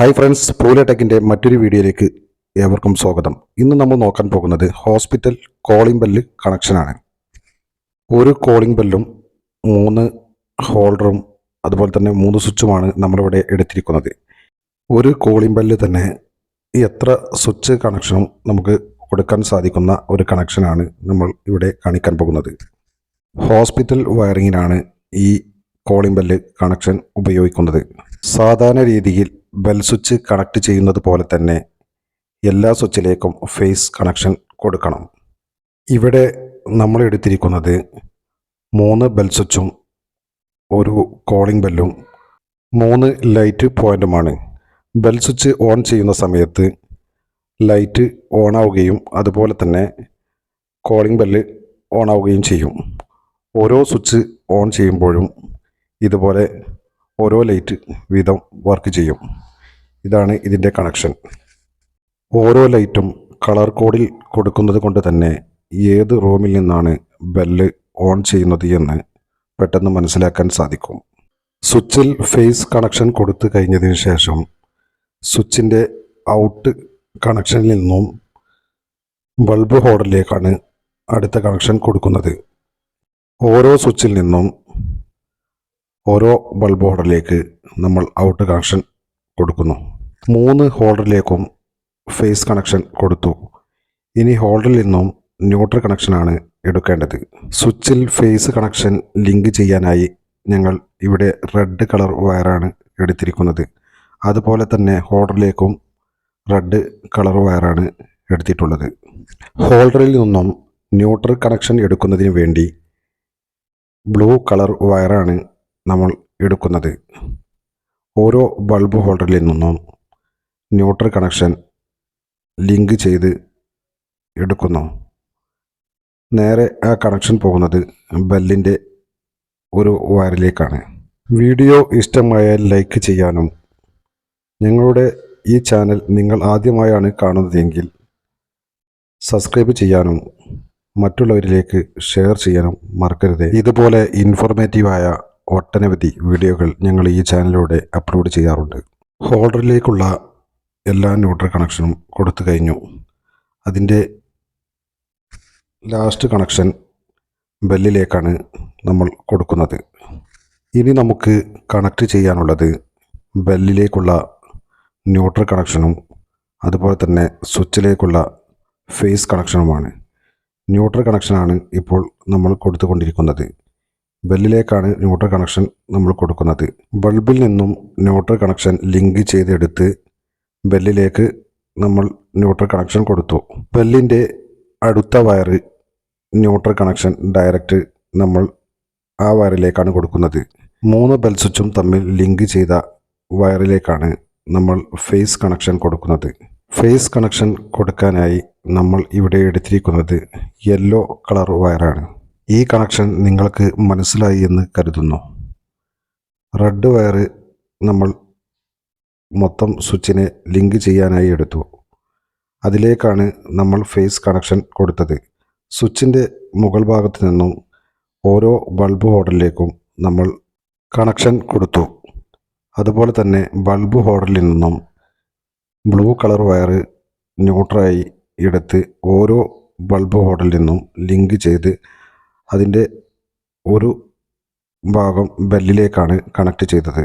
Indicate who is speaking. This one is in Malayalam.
Speaker 1: ഹായ് ഫ്രണ്ട്സ്, പൂലടെക്കിൻ്റെ മറ്റൊരു വീഡിയോയിലേക്ക് ഏവർക്കും സ്വാഗതം. ഇന്ന് നമ്മൾ നോക്കാൻ പോകുന്നത് ഹോസ്പിറ്റൽ കോളിംഗ് ബെല്ല് കണക്ഷനാണ്. ഒരു കോളിംഗ് ബെല്ലും 3 ഹോൾഡറും അതുപോലെ തന്നെ 3 സ്വിച്ചുമാണ് നമ്മളിവിടെ എടുത്തിരിക്കുന്നത്. ഒരു കോളിംഗ് ബെല്ല് തന്നെ എത്ര സ്വിച്ച് കണക്ഷനും നമുക്ക് കൊടുക്കാൻ സാധിക്കുന്ന ഒരു കണക്ഷനാണ് നമ്മൾ ഇവിടെ കാണിക്കാൻ പോകുന്നത്. ഹോസ്പിറ്റൽ വയറിങ്ങിനാണ് ഈ കോളിംഗ് ബെല്ല് കണക്ഷൻ ഉപയോഗിക്കുന്നത്. സാധാരണ രീതിയിൽ ബെൽ സ്വിച്ച് കണക്ട് ചെയ്യുന്നത് പോലെ തന്നെ എല്ലാ സ്വിച്ചിലേക്കും ഫേസ് കണക്ഷൻ കൊടുക്കണം. ഇവിടെ നമ്മൾ എടുത്തിരിക്കുന്നത് 3 ബെൽ സ്വിച്ചും ഒരു കോളിംഗ് ബെല്ലും 3 ലൈറ്റ് പോയിന്റുമാണ്. ബെൽ സ്വിച്ച് ഓൺ ചെയ്യുന്ന സമയത്ത് ലൈറ്റ് ഓൺ ആവുകയും അതുപോലെ തന്നെ കോളിംഗ് ബെല്ല് ഓൺ ആവുകയും ചെയ്യും. ഓരോ സ്വിച്ച് ഓൺ ചെയ്യുമ്പോഴും ഇതുപോലെ ഓരോ ലൈറ്റ് വീതം വർക്ക് ചെയ്യും. ഇതാണ് ഇതിൻ്റെ കണക്ഷൻ. ഓരോ ലൈറ്റും കളർ കോഡിൽ കൊടുക്കുന്നത് കൊണ്ട് തന്നെ ഏത് റൂമിൽ നിന്നാണ് ബെല്ല് ഓൺ ചെയ്യുന്നത് എന്ന് പെട്ടെന്ന് മനസ്സിലാക്കാൻ സാധിക്കും. സ്വിച്ചിൽ ഫേസ് കണക്ഷൻ കൊടുത്തു കഴിഞ്ഞതിന് ശേഷം സ്വിച്ചിൻ്റെ ഔട്ട് കണക്ഷനിൽ നിന്നും ബൾബ് ഹോൾഡറിലേക്കാണ് അടുത്ത കണക്ഷൻ കൊടുക്കുന്നത്. ഓരോ സ്വിച്ചിൽ നിന്നും ഓരോ ബൾബ് ഹോൾഡറിലേക്ക് നമ്മൾ ഔട്ട് കണക്ഷൻ കൊടുക്കുന്നു. 3 ഹോൾഡറിലേക്കും ഫേസ് കണക്ഷൻ കൊടുത്തു. ഇനി ഹോൾഡറിൽ നിന്നും ന്യൂട്രൽ കണക്ഷനാണ് എടുക്കേണ്ടത്. സ്വിച്ചിൽ ഫേസ് കണക്ഷൻ ലിങ്ക് ചെയ്യാനായി ഞങ്ങൾ ഇവിടെ റെഡ് കളർ വയറാണ് എടുത്തിരിക്കുന്നത്. അതുപോലെ തന്നെ ഹോൾഡറിലേക്കും റെഡ് കളർ വയറാണ് എടുത്തിട്ടുള്ളത്. ഹോൾഡറിൽ നിന്നും ന്യൂട്രൽ കണക്ഷൻ എടുക്കുന്നതിന് വേണ്ടി ബ്ലൂ കളർ വയറാണ് നമ്മൾ എടുക്കുന്നത്. ഓരോ ബൾബ് ഹോൾഡറിൽ നിന്നും ന്യൂട്രൽ കണക്ഷൻ ലിങ്ക് ചെയ്ത് എടുക്കുന്നു. നേരെ ആ കണക്ഷൻ പോകുന്നത് ബെല്ലിൻ്റെ ഒരു വയറിലേക്കാണ്. വീഡിയോ ഇഷ്ടമായാൽ ലൈക്ക് ചെയ്യാനും ഞങ്ങളുടെ ഈ ചാനൽ നിങ്ങൾ ആദ്യമായാണ് കാണുന്നതെങ്കിൽ സബ്സ്ക്രൈബ് ചെയ്യാനും മറ്റുള്ളവരിലേക്ക് ഷെയർ ചെയ്യാനും മറക്കരുത്. ഇതുപോലെ ഇൻഫോർമേറ്റീവായ ഒട്ടനവധി വീഡിയോകൾ ഞങ്ങൾ ഈ ചാനലിലൂടെ അപ്ലോഡ് ചെയ്യാറുണ്ട്. ഹോൾഡറിലേക്കുള്ള എല്ലാ ന്യൂട്രൽ കണക്ഷനും കൊടുത്തു കഴിഞ്ഞു. അതിൻ്റെ ലാസ്റ്റ് കണക്ഷൻ ബെല്ലിലേക്കാണ് നമ്മൾ കൊടുക്കുന്നത്. ഇനി നമുക്ക് കണക്ട് ചെയ്യാനുള്ളത് ബെല്ലിലേക്കുള്ള ന്യൂട്രൽ കണക്ഷനും അതുപോലെ തന്നെ സ്വിച്ചിലേക്കുള്ള ഫേസ് കണക്ഷനുമാണ്. ന്യൂട്രൽ കണക്ഷനാണ് ഇപ്പോൾ നമ്മൾ കൊടുത്തുകൊണ്ടിരിക്കുന്നത്. ബെല്ലിലേക്കാണ് ന്യൂട്രൽ കണക്ഷൻ നമ്മൾ കൊടുക്കുന്നത്. ബൾബിൽ നിന്നും ന്യൂട്രൽ കണക്ഷൻ ലിങ്ക് ചെയ്തെടുത്ത് ബെല്ലിലേക്ക് നമ്മൾ ന്യൂട്രൽ കണക്ഷൻ കൊടുത്തു. ബെല്ലിൻ്റെ അടുത്ത വയറ് ന്യൂട്രൽ കണക്ഷൻ ഡയറക്റ്റ് നമ്മൾ ആ വയറിലേക്കാണ് കൊടുക്കുന്നത്. 3 ബെൽ സ്വിച്ചും തമ്മിൽ ലിങ്ക് ചെയ്ത വയറിലേക്കാണ് നമ്മൾ ഫേസ് കണക്ഷൻ കൊടുക്കുന്നത്. ഫേസ് കണക്ഷൻ കൊടുക്കാനായി നമ്മൾ ഇവിടെ എടുത്തിരിക്കുന്നത് യെല്ലോ കളർ വയറാണ്. ഈ കണക്ഷൻ നിങ്ങൾക്ക് മനസ്സിലായി എന്ന് കരുതുന്നു. റെഡ് വയറ് നമ്മൾ മൊത്തം സ്വിച്ചിനെ ലിങ്ക് ചെയ്യാനായി എടുത്തു. അതിലേക്കാണ് നമ്മൾ ഫേസ് കണക്ഷൻ കൊടുത്തത്. സ്വിച്ചിൻ്റെ മുകൾ ഭാഗത്ത് നിന്നും ഓരോ ബൾബ് ഹോൾഡറിലേക്കും നമ്മൾ കണക്ഷൻ കൊടുത്തു. അതുപോലെ തന്നെ ബൾബ് ഹോൾഡറിൽ നിന്നും ബ്ലൂ കളർ വയറ് ന്യൂട്രലായി എടുത്ത് ഓരോ ബൾബ് ഹോൾഡറിൽ നിന്നും ലിങ്ക് ചെയ്ത് അതിൻ്റെ ഒരു ഭാഗം ബെല്ലിലേക്കാണ് കണക്ട് ചെയ്തത്.